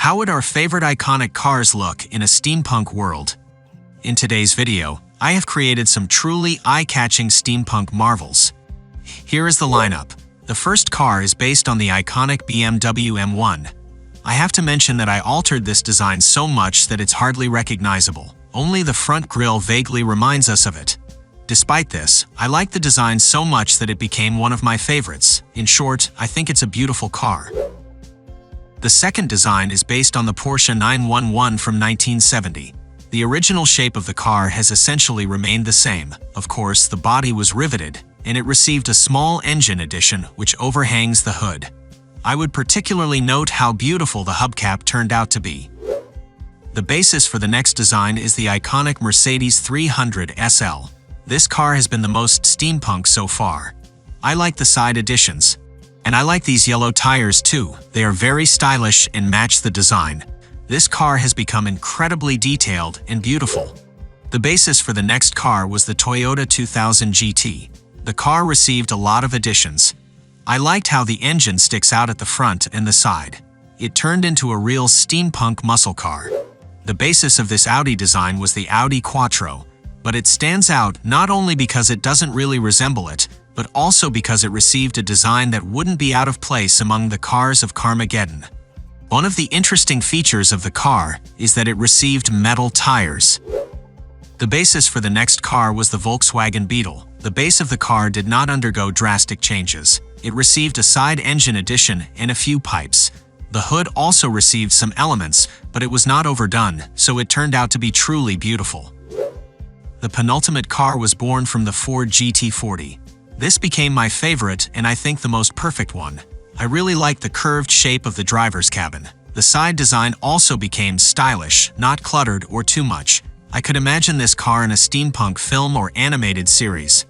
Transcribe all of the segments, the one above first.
How would our favorite iconic cars look in a steampunk world? In today's video, I have created some truly eye-catching steampunk marvels. Here is the lineup. The first car is based on the iconic BMW M1. I have to mention that I altered this design so much that it's hardly recognizable. Only the front grille vaguely reminds us of it. Despite this, I like the design so much that it became one of my favorites. In short, I think it's a beautiful car. The second design is based on the Porsche 911 from 1970. The original shape of the car has essentially remained the same. Of course, the body was riveted, and it received a small engine addition which overhangs the hood. I would particularly note how beautiful the hubcap turned out to be. The basis for the next design is the iconic Mercedes 300 SL. This car has been the most steampunk so far. I like the side additions. And I like these yellow tires too. They are very stylish and match the design. This car has become incredibly detailed and beautiful. The basis for the next car was the Toyota 2000 GT. The car received a lot of additions. I liked how the engine sticks out at the front and the side. It turned into a real steampunk muscle car. The basis of this Audi design was the Audi Quattro, but it stands out not only because it doesn't really resemble it, but also because it received a design that wouldn't be out of place among the cars of Carmageddon. One of the interesting features of the car is that it received metal tires. The basis for the next car was the Volkswagen Beetle. The base of the car did not undergo drastic changes. It received a side engine addition and a few pipes. The hood also received some elements, but it was not overdone, so it turned out to be truly beautiful. The penultimate car was born from the Ford GT40. This became my favorite and I think the most perfect one. I really like the curved shape of the driver's cabin. The side design also became stylish, not cluttered or too much. I could imagine this car in a steampunk film or animated series.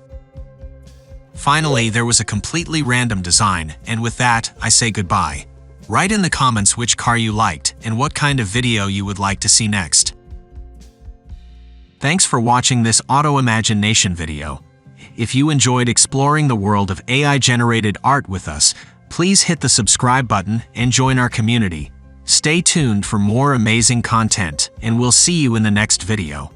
Finally, there was a completely random design, and with that, I say goodbye. Write in the comments which car you liked and what kind of video you would like to see next. Thanks for watching this Auto Imagination video. If you enjoyed exploring the world of AI-generated art with us, please hit the subscribe button and join our community. Stay tuned for more amazing content, and we'll see you in the next video.